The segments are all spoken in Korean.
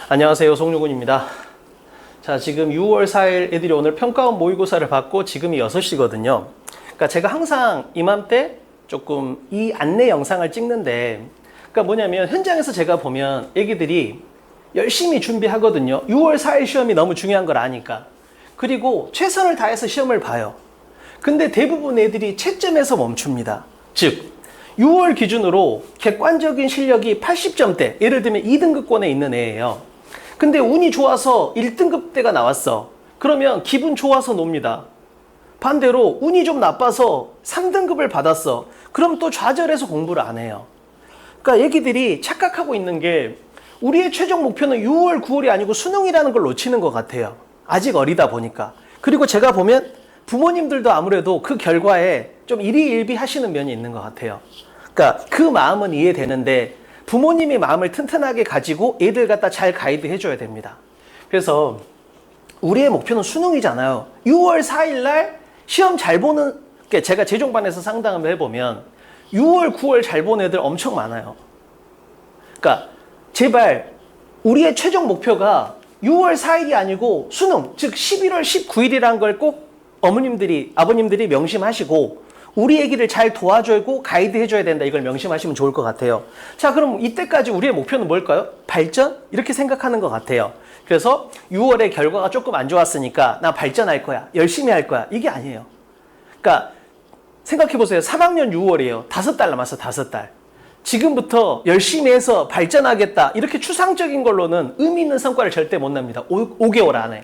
안녕하세요, 송유근입니다. 자, 지금 6월 4일 애들이 오늘 평가원 모의고사를 받고 지금이 6시거든요. 그러니까 제가 항상 이맘때 조금 이 안내 영상을 찍는데, 그러니까 뭐냐면 현장에서 제가 보면 애기들이 열심히 준비하거든요. 6월 4일 시험이 너무 중요한 걸 아니까. 그리고 최선을 다해서 시험을 봐요. 근데 대부분 애들이 채점에서 멈춥니다. 즉 6월 기준으로 객관적인 실력이 80점대, 예를 들면 2등급권에 있는 애예요. 근데 운이 좋아서 1등급대가 나왔어. 그러면 기분 좋아서 놉니다. 반대로 운이 좀 나빠서 3등급을 받았어. 그럼 또 좌절해서 공부를 안 해요. 그러니까 애기들이 착각하고 있는 게 우리의 최종 목표는 6월, 9월이 아니고 수능이라는 걸 놓치는 것 같아요. 아직 어리다 보니까. 그리고 제가 보면 부모님들도 아무래도 그 결과에 좀 일희일비 하시는 면이 있는 것 같아요. 그러니까 그 마음은 이해되는데 부모님이 마음을 튼튼하게 가지고 애들 갖다 잘 가이드 해줘야 됩니다. 그래서 우리의 목표는 수능이잖아요. 6월 4일 날 시험 잘 보는, 제가 재종반에서 상담을 해보면 6월, 9월 잘 보는 애들 엄청 많아요. 그러니까 제발 우리의 최종 목표가 6월 4일이 아니고 수능, 즉 11월 19일이라는 걸 꼭 어머님들이, 아버님들이 명심하시고 우리 애기를 잘 도와주고 가이드 해줘야 된다. 이걸 명심하시면 좋을 것 같아요. 자, 그럼 이때까지 우리의 목표는 뭘까요? 발전? 이렇게 생각하는 것 같아요. 그래서 6월에 결과가 조금 안 좋았으니까 나 발전할 거야. 열심히 할 거야. 이게 아니에요. 그러니까 생각해보세요. 3학년 6월이에요. 5달 남았어, 5달. 지금부터 열심히 해서 발전하겠다. 이렇게 추상적인 걸로는 의미 있는 성과를 절대 못 냅니다. 5개월 안에.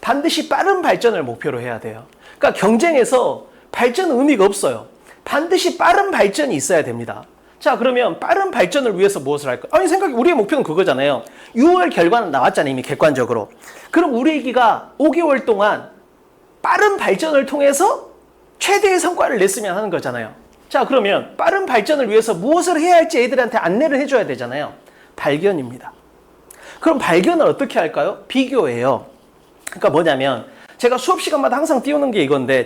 반드시 빠른 발전을 목표로 해야 돼요. 그러니까 경쟁에서 발전은 의미가 없어요. 반드시 빠른 발전이 있어야 됩니다. 자, 그러면 빠른 발전을 위해서 무엇을 할까? 아니, 우리의 목표는 그거잖아요. 6월 결과는 나왔잖아요, 이미 객관적으로. 그럼 우리 애기가 5개월 동안 빠른 발전을 통해서 최대의 성과를 냈으면 하는 거잖아요. 자, 그러면 빠른 발전을 위해서 무엇을 해야 할지 애들한테 안내를 해줘야 되잖아요. 발견입니다. 그럼 발견을 어떻게 할까요? 비교예요. 그러니까 뭐냐면 제가 수업 시간마다 항상 띄우는 게 이건데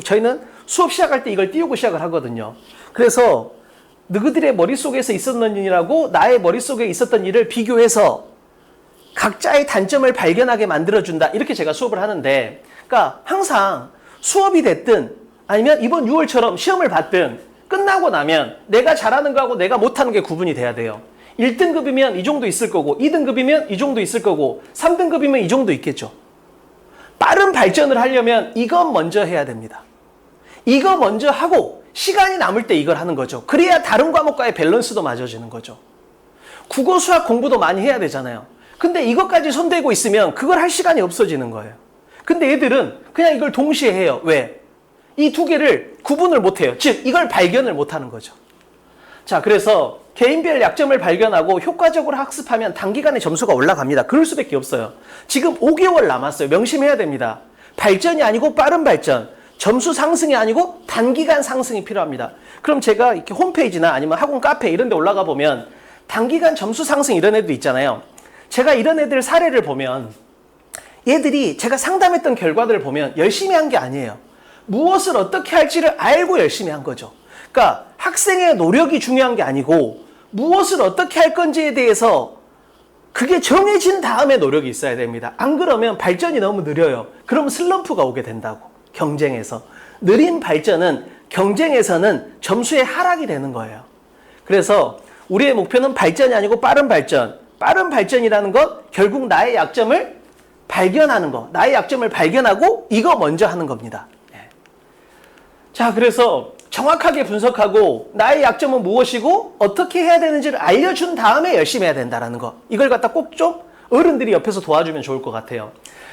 저희는 수업 시작할 때 이걸 띄우고 시작을 하거든요. 그래서 너희들의 머릿속에서 있었던 일이라고 나의 머릿속에 있었던 일을 비교해서 각자의 단점을 발견하게 만들어준다. 이렇게 제가 수업을 하는데, 그러니까 항상 수업이 됐든 아니면 이번 6월처럼 시험을 봤든 끝나고 나면 내가 잘하는 거하고 내가 못하는 게 구분이 돼야 돼요. 1등급이면 이 정도 있을 거고 2등급이면 이 정도 있을 거고 3등급이면 이 정도 있겠죠. 빠른 발전을 하려면 이것 먼저 해야 됩니다. 이거 먼저 하고 시간이 남을 때 이걸 하는 거죠. 그래야 다른 과목과의 밸런스도 맞아지는 거죠. 국어, 수학 공부도 많이 해야 되잖아요. 근데 이것까지 손대고 있으면 그걸 할 시간이 없어지는 거예요. 근데 애들은 그냥 이걸 동시에 해요. 왜? 이 두 개를 구분을 못 해요. 즉, 이걸 발견을 못 하는 거죠. 자, 그래서 개인별 약점을 발견하고 효과적으로 학습하면 단기간에 점수가 올라갑니다. 그럴 수밖에 없어요. 지금 5개월 남았어요. 명심해야 됩니다. 발전이 아니고 빠른 발전. 점수 상승이 아니고 단기간 상승이 필요합니다. 그럼 제가 이렇게 홈페이지나 아니면 학원 카페 이런 데 올라가 보면 단기간 점수 상승 이런 애들 있잖아요. 제가 이런 애들 사례를 보면 얘들이 제가 상담했던 결과들을 보면 열심히 한 게 아니에요. 무엇을 어떻게 할지를 알고 열심히 한 거죠. 그러니까 학생의 노력이 중요한 게 아니고 무엇을 어떻게 할 건지에 대해서 그게 정해진 다음에 노력이 있어야 됩니다. 안 그러면 발전이 너무 느려요. 그러면 슬럼프가 오게 된다고. 경쟁에서. 느린 발전은 경쟁에서는 점수의 하락이 되는 거예요. 그래서 우리의 목표는 발전이 아니고 빠른 발전. 빠른 발전이라는 건 결국 나의 약점을 발견하는 거. 나의 약점을 발견하고 이거 먼저 하는 겁니다. 자, 그래서 정확하게 분석하고 나의 약점은 무엇이고 어떻게 해야 되는지를 알려준 다음에 열심히 해야 된다는 거. 이걸 갖다 꼭 좀 어른들이 옆에서 도와주면 좋을 것 같아요.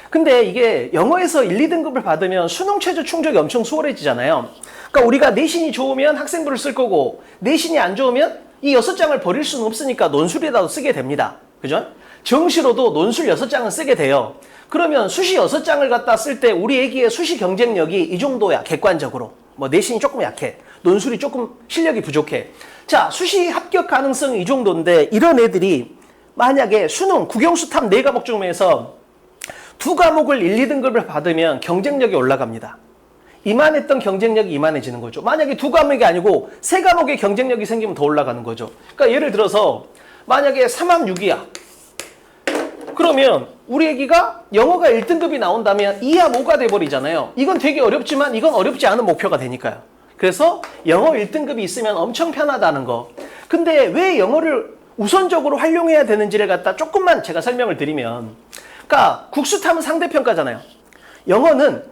근데 이게 영어에서 1, 2등급을 받으면 수능 최저 충족이 엄청 수월해지잖아요. 그러니까 우리가 내신이 좋으면 학생부를 쓸 거고 내신이 안 좋으면 이 6장을 버릴 수는 없으니까 논술에다도 쓰게 됩니다. 그죠? 정시로도 논술 6장은 쓰게 돼요. 그러면 수시 6장을 갖다 쓸 때 우리 애기의 수시 경쟁력이 이 정도야, 객관적으로. 뭐 내신이 조금 약해. 논술이 조금 실력이 부족해. 자, 수시 합격 가능성이 이 정도인데 이런 애들이 만약에 수능, 국영수 탑 4과목 중에서 2과목을 1, 2등급을 받으면 경쟁력이 올라갑니다. 이만했던 경쟁력이 이만해지는 거죠. 만약에 2과목이 아니고 3과목의 경쟁력이 생기면 더 올라가는 거죠. 그러니까 예를 들어서 만약에 3합 6이야. 그러면 우리 애기가 영어가 1등급이 나온다면 2하 5가 돼버리잖아요. 이건 되게 어렵지만 이건 어렵지 않은 목표가 되니까요. 그래서 영어 1등급이 있으면 엄청 편하다는 거. 근데 왜 영어를 우선적으로 활용해야 되는지를 갖다 조금만 제가 설명을 드리면, 그러니까 국수탐은 상대평가잖아요. 영어는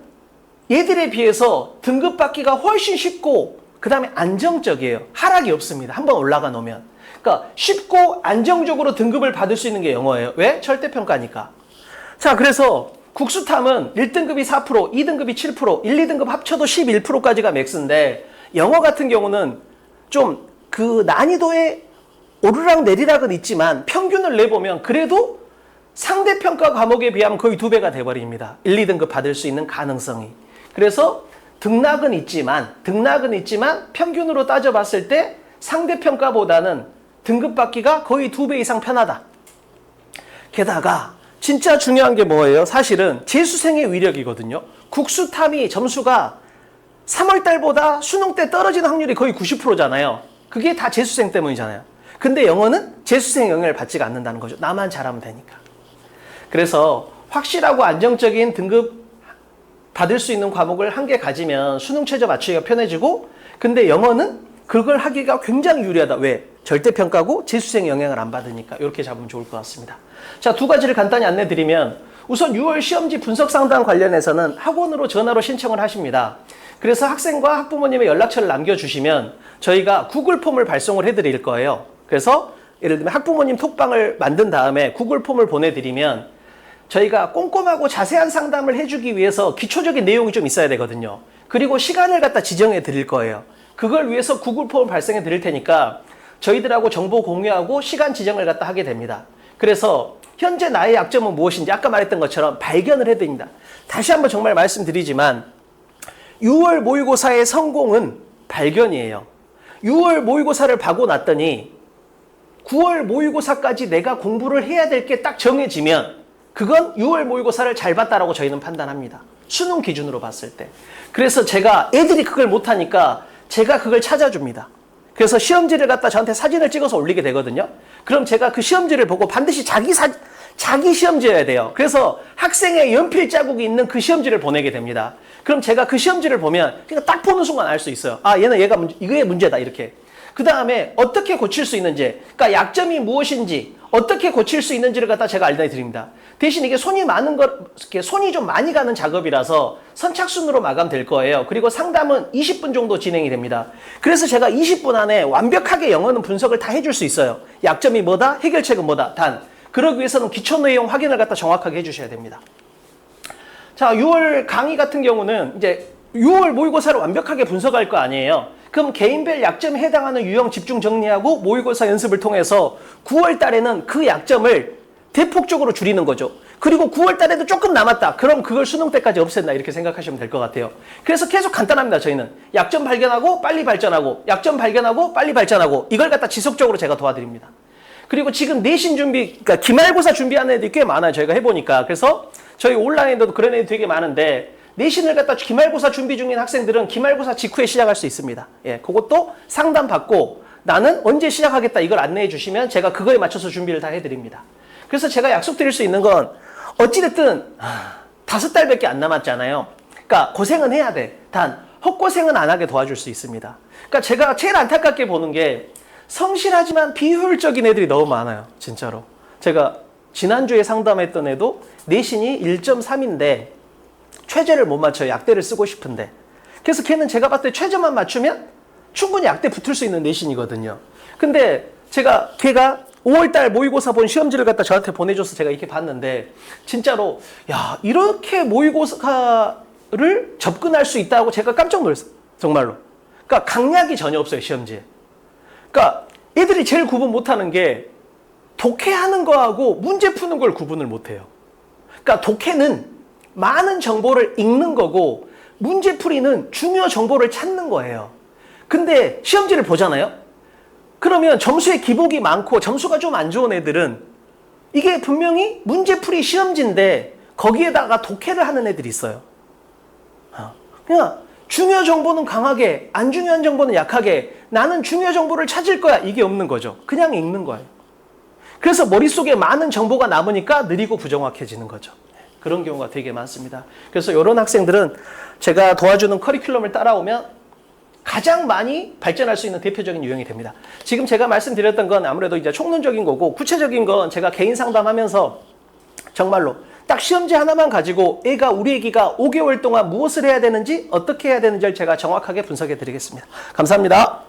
얘들에 비해서 등급 받기가 훨씬 쉽고 그 다음에 안정적이에요. 하락이 없습니다. 한번 올라가 놓으면. 그러니까 쉽고 안정적으로 등급을 받을 수 있는 게 영어예요. 왜? 절대평가니까. 자, 그래서 국수탐은 1등급이 4%, 2등급이 7%, 1, 2등급 합쳐도 11%까지가 맥스인데, 영어 같은 경우는 좀 그 난이도의 오르락 내리락은 있지만 평균을 내보면 그래도 상대평가 과목에 비하면 거의 2배가 돼버립니다. 1, 2등급 받을 수 있는 가능성이. 그래서 등락은 있지만 평균으로 따져봤을 때 상대평가보다는 등급 받기가 거의 2배 이상 편하다. 게다가 진짜 중요한 게 뭐예요? 사실은 재수생의 위력이거든요. 국수탐이 점수가 3월달보다 수능 때 떨어지는 확률이 거의 90%잖아요. 그게 다 재수생 때문이잖아요. 근데 영어는 재수생 영향을 받지가 않는다는 거죠. 나만 잘하면 되니까. 그래서 확실하고 안정적인 등급 받을 수 있는 과목을 한 개 가지면 수능 최저 맞추기가 편해지고, 근데 영어는 그걸 하기가 굉장히 유리하다. 왜? 절대평가고 재수생 영향을 안 받으니까. 이렇게 잡으면 좋을 것 같습니다. 자, 두 가지를 간단히 안내 드리면, 우선 6월 시험지 분석 상담 관련해서는 학원으로 전화로 신청을 하십니다. 그래서 학생과 학부모님의 연락처를 남겨주시면 저희가 구글 폼을 발송을 해드릴 거예요. 그래서 예를 들면 학부모님 톡방을 만든 다음에 구글 폼을 보내드리면 저희가 꼼꼼하고 자세한 상담을 해주기 위해서 기초적인 내용이 좀 있어야 되거든요. 그리고 시간을 갖다 지정해 드릴 거예요. 그걸 위해서 구글 폼을 발송해 드릴 테니까 저희들하고 정보 공유하고 시간 지정을 갖다 하게 됩니다. 그래서 현재 나의 약점은 무엇인지 아까 말했던 것처럼 발견을 해드립니다. 다시 한번 정말 말씀드리지만 6월 모의고사의 성공은 발견이에요. 6월 모의고사를 봐고 났더니 9월 모의고사까지 내가 공부를 해야 될 게 딱 정해지면 그건 6월 모의고사를 잘 봤다라고 저희는 판단합니다. 수능 기준으로 봤을 때. 그래서 제가 애들이 그걸 못하니까 제가 그걸 찾아줍니다. 그래서 시험지를 갖다 저한테 사진을 찍어서 올리게 되거든요. 그럼 제가 그 시험지를 보고 반드시 자기 시험지여야 돼요. 그래서 학생의 연필 자국이 있는 그 시험지를 보내게 됩니다. 그럼 제가 그 시험지를 보면 그냥 딱 보는 순간 알 수 있어요. 아, 얘는 이게 문제다, 이렇게. 그 다음에 어떻게 고칠 수 있는지, 그러니까 약점이 무엇인지, 어떻게 고칠 수 있는지를 갖다 제가 알려드립니다. 대신 이게 손이 좀 많이 가는 작업이라서 선착순으로 마감될 거예요. 그리고 상담은 20분 정도 진행이 됩니다. 그래서 제가 20분 안에 완벽하게 영어는 분석을 다 해줄 수 있어요. 약점이 뭐다? 해결책은 뭐다? 단, 그러기 위해서는 기초 내용 확인을 갖다 정확하게 해주셔야 됩니다. 자, 6월 강의 같은 경우는 이제 6월 모의고사를 완벽하게 분석할 거 아니에요. 그럼 개인별 약점에 해당하는 유형 집중 정리하고 모의고사 연습을 통해서 9월 달에는 그 약점을 대폭적으로 줄이는 거죠. 그리고 9월 달에도 조금 남았다. 그럼 그걸 수능 때까지 없앤다. 이렇게 생각하시면 될 것 같아요. 그래서 계속 간단합니다. 저희는 약점 발견하고 빨리 발전하고, 약점 발견하고 빨리 발전하고, 이걸 갖다 지속적으로 제가 도와드립니다. 그리고 지금 내신 준비, 그러니까 기말고사 준비하는 애들이 꽤 많아요. 저희가 해보니까. 그래서 저희 온라인에도 그런 애들이 되게 많은데, 내신을 갖다 기말고사 준비 중인 학생들은 기말고사 직후에 시작할 수 있습니다. 예, 그것도 상담받고 나는 언제 시작하겠다 이걸 안내해 주시면 제가 그거에 맞춰서 준비를 다 해드립니다. 그래서 제가 약속드릴 수 있는 건 어찌됐든 5달밖에 안 남았잖아요. 그러니까 고생은 해야 돼. 단 헛고생은 안 하게 도와줄 수 있습니다. 그러니까 제가 제일 안타깝게 보는 게 성실하지만 비효율적인 애들이 너무 많아요. 진짜로. 제가 지난주에 상담했던 애도 내신이 1.3인데 최저를 못 맞춰요. 약대를 쓰고 싶은데. 그래서 걔는 제가 봤을 때 최저만 맞추면 충분히 약대 붙을 수 있는 내신이거든요. 근데 걔가 5월달 모의고사 본 시험지를 갖다 저한테 보내줘서 제가 이렇게 봤는데 진짜로 야, 이렇게 모의고사를 접근할 수 있다고 제가 깜짝 놀랐어요. 정말로. 그러니까 강약이 전혀 없어요. 시험지에. 그러니까 애들이 제일 구분 못하는 게 독해하는 거하고 문제 푸는 걸 구분을 못해요. 그러니까 독해는 많은 정보를 읽는 거고 문제풀이는 중요 정보를 찾는 거예요. 근데 시험지를 보잖아요. 그러면 점수에 기복이 많고 점수가 좀 안 좋은 애들은 이게 분명히 문제풀이 시험지인데 거기에다가 독해를 하는 애들이 있어요. 그냥 중요 정보는 강하게, 안 중요한 정보는 약하게, 나는 중요 정보를 찾을 거야, 이게 없는 거죠. 그냥 읽는 거예요. 그래서 머릿속에 많은 정보가 남으니까 느리고 부정확해지는 거죠. 그런 경우가 되게 많습니다. 그래서 이런 학생들은 제가 도와주는 커리큘럼을 따라오면 가장 많이 발전할 수 있는 대표적인 유형이 됩니다. 지금 제가 말씀드렸던 건 아무래도 이제 총론적인 거고, 구체적인 건 제가 개인 상담하면서 정말로 딱 시험지 하나만 가지고 우리 애기가 5개월 동안 무엇을 해야 되는지, 어떻게 해야 되는지를 제가 정확하게 분석해 드리겠습니다. 감사합니다.